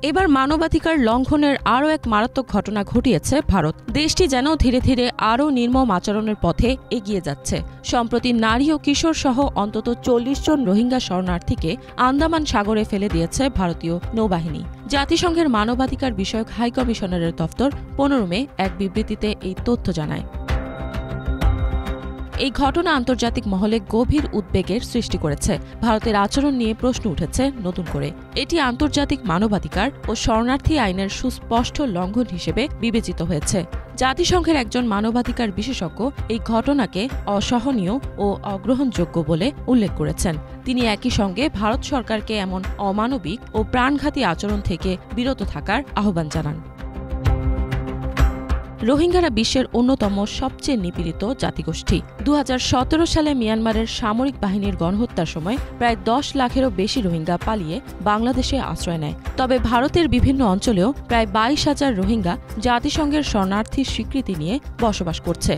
এবার মানবাধিকার লঙ্ঘনের আরও এক মারাত্মক ঘটনা ঘটিয়েছে ভারত। দেশটি যেন ধীরে ধীরে আরও নির্মম আচরণের পথে এগিয়ে যাচ্ছে। সম্প্রতি নারী ও কিশোর সহ অন্তত ৪০ জন রোহিঙ্গা শরণার্থীকে আন্দামান সাগরে ফেলে দিয়েছে ভারতীয় নৌবাহিনী। জাতিসংঘের মানবাধিকার বিষয়ক হাইকমিশনারের দফতর ১৫ মে এক বিবৃতিতে এই তথ্য জানায়। এই ঘটনা আন্তর্জাতিক মহলে গভীর উদ্বেগের সৃষ্টি করেছে। ভারতের আচরণ নিয়ে প্রশ্ন উঠেছে নতুন করে। এটি আন্তর্জাতিক মানবাধিকার ও শরণার্থী আইনের সুস্পষ্ট লঙ্ঘন হিসেবে বিবেচিত হয়েছে। জাতিসংঘের একজন মানবাধিকার বিশেষজ্ঞ এই ঘটনাকে অসহনীয় ও অগ্রহণযোগ্য বলে উল্লেখ করেছেন। তিনি একই সঙ্গে ভারত সরকারকে এমন অমানবিক ও প্রাণঘাতী আচরণ থেকে বিরত থাকার আহ্বান জানান। রোহিঙ্গারা বিশ্বের অন্যতম সবচেয়ে নিপীড়িত জাতিগোষ্ঠী। ২০১৭ সালে মিয়ানমারের সামরিক বাহিনীর গণহত্যার সময় প্রায় ১০ লাখেরও বেশি রোহিঙ্গা পালিয়ে বাংলাদেশে আশ্রয় নেয়। তবে ভারতের বিভিন্ন অঞ্চলেও প্রায় ২২,০০০ রোহিঙ্গা জাতিসংঘের শরণার্থীর স্বীকৃতি নিয়ে বসবাস করছে।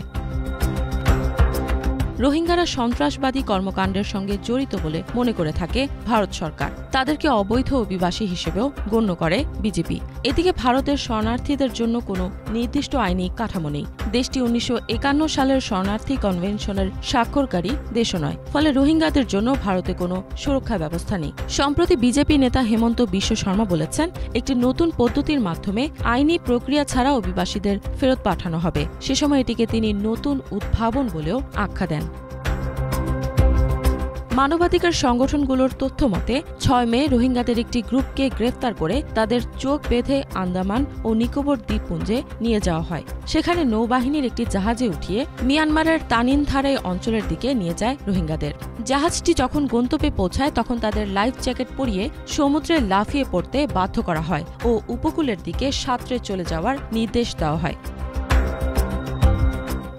রোহিঙ্গারা সন্ত্রাসবাদী কর্মকাণ্ডের সঙ্গে জড়িত বলে মনে করে থাকে ভারত সরকার। তাদেরকে অবৈধ অভিবাসী হিসেবেও গণ্য করে বিজেপি। এদিকে ভারতের শরণার্থীদের জন্য কোনো নির্দিষ্ট আইনি কাঠামো নেই। দেশটি ১৯৫১ সালের শরণার্থী কনভেনশনের স্বাক্ষরকারী দেশও নয়। ফলে রোহিঙ্গাদের জন্য ভারতে কোনো সুরক্ষা ব্যবস্থা নেই। সম্প্রতি বিজেপি নেতা হেমন্ত বিশ্ব শর্মা বলেছেন, একটি নতুন পদ্ধতির মাধ্যমে আইনি প্রক্রিয়া ছাড়া অভিবাসীদের ফেরত পাঠানো হবে। সে সময় এটিকে তিনি নতুন উদ্ভাবন বলেও আখ্যা দেন। মানবাধিকার সংগঠনগুলোর তথ্য মতে ৬ মে রোহিঙ্গাদের একটি গ্রুপকে গ্রেফতার করে তাদের চোখ বেঁধে আন্দামান ও নিকোবর দ্বীপপুঞ্জে নিয়ে যাওয়া হয়। সেখানে নৌবাহিনীর একটি জাহাজে উঠিয়ে মিয়ানমারের তানিনথারাই অঞ্চলের দিকে নিয়ে যায় রোহিঙ্গাদের। জাহাজটি যখন গন্তব্যে পৌঁছায় তখন তাদের লাইফ জ্যাকেট পরিয়ে সমুদ্রে লাফিয়ে পড়তে বাধ্য করা হয় ও উপকূলের দিকে সাঁতরে চলে যাওয়ার নির্দেশ দেওয়া হয়।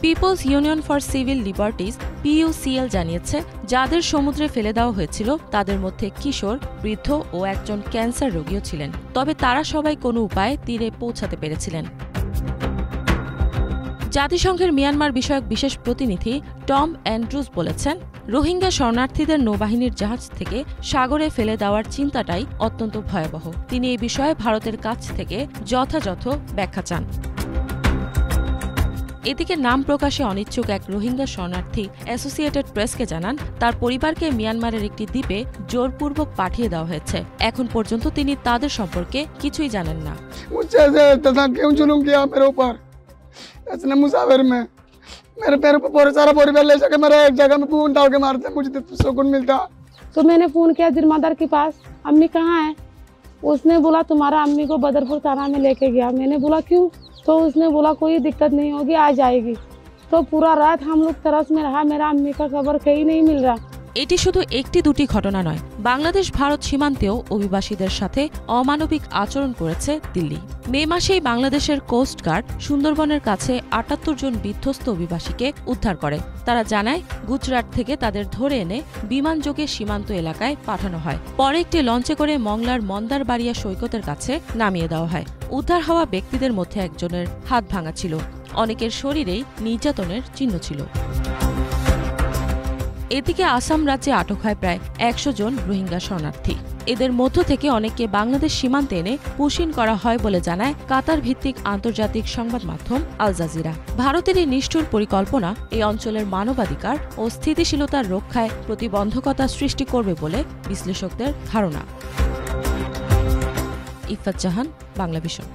People's union for civil liberties PUCL জানিয়েছে, যাদের সমুদ্রে ফেলে দেওয়া হয়েছিল তাদের মধ্যে কিশোর, বৃদ্ধ ও একজন ক্যান্সার রোগীও ছিলেন। তবে তারা সবাই কোনো উপায়ে তীরে পৌঁছাতে পেরেছিলেন। জাতিসংঘের মিয়ানমার বিষয়ক বিশেষ প্রতিনিধি টম অ্যান্ড্রুজ বলেছেন, রোহিঙ্গা শরণার্থীদের নৌবাহিনীর জাহাজ থেকে সাগরে ফেলে দেওয়ার চিন্তাটাই অত্যন্ত ভয়াবহ। তিনি এই বিষয়ে ভারতের কাছ থেকে যথাযথ ব্যাখ্যা চান। এদিকে নাম প্রকাশে অনিচ্ছুক এক রোহিঙ্গা শরণার্থী অ্যাসোসিয়েটেড প্রেসকে জানান, তার পরিবারকে মিয়ানমারের একটি দ্বীপে জোরপূর্বক পাঠিয়ে দেওয়া হয়েছে। এখন পর্যন্ত তিনি তাদের সম্পর্কে কিছুই জানেন না। तो मैंने फोन किया जिरमादार के पास, अम्मी कहाँ है? उसने बोला तुम्हारा अम्मी को बदरपुर थाना में लेके गया। मैंने बोला क्यों? तो उसने बोला कोई दिक्कत नहीं होगी, आ जाएगी। तो पूरा रात हम लोग तरस में रहा, मेरा अम्मी का खबर कहीं नहीं मिल रहा। এটি শুধু একটি দুটি ঘটনা নয়। বাংলাদেশ ভারত সীমান্তেও অভিবাসীদের সাথে অমানবিক আচরণ করেছে দিল্লি। মে মাসেই বাংলাদেশের কোস্ট গার্ড সুন্দরবনের কাছে ৭৮ জন বিধ্বস্ত অভিবাসীকে উদ্ধার করে। তারা জানায়, গুজরাট থেকে তাদের ধরে এনে বিমানযোগে সীমান্ত এলাকায় পাঠানো হয়। পরে একটি লঞ্চে করে মংলার মন্দারবাড়িয়া সৈকতের কাছে নামিয়ে দেওয়া হয়। উদ্ধার হওয়া ব্যক্তিদের মধ্যে একজনের হাত ভাঙা ছিল। অনেকের শরীরেই নির্যাতনের চিহ্ন ছিল। এদিকে আসাম রাজ্যে আটক হয় প্রায় ১০০ জন রোহিঙ্গা শরণার্থী। এদের মধ্য থেকে অনেককে বাংলাদেশ সীমান্তে এনে পুশিন করা হয় বলে জানায় কাতার ভিত্তিক আন্তর্জাতিক সংবাদ মাধ্যম আল জাজিরা। ভারতের এই নিষ্ঠুর পরিকল্পনা এই অঞ্চলের মানবাধিকার ও স্থিতিশীলতার রক্ষায় প্রতিবন্ধকতা সৃষ্টি করবে বলে বিশ্লেষকদের ধারণা। ইফাত জাহান, বাংলা ভিশন।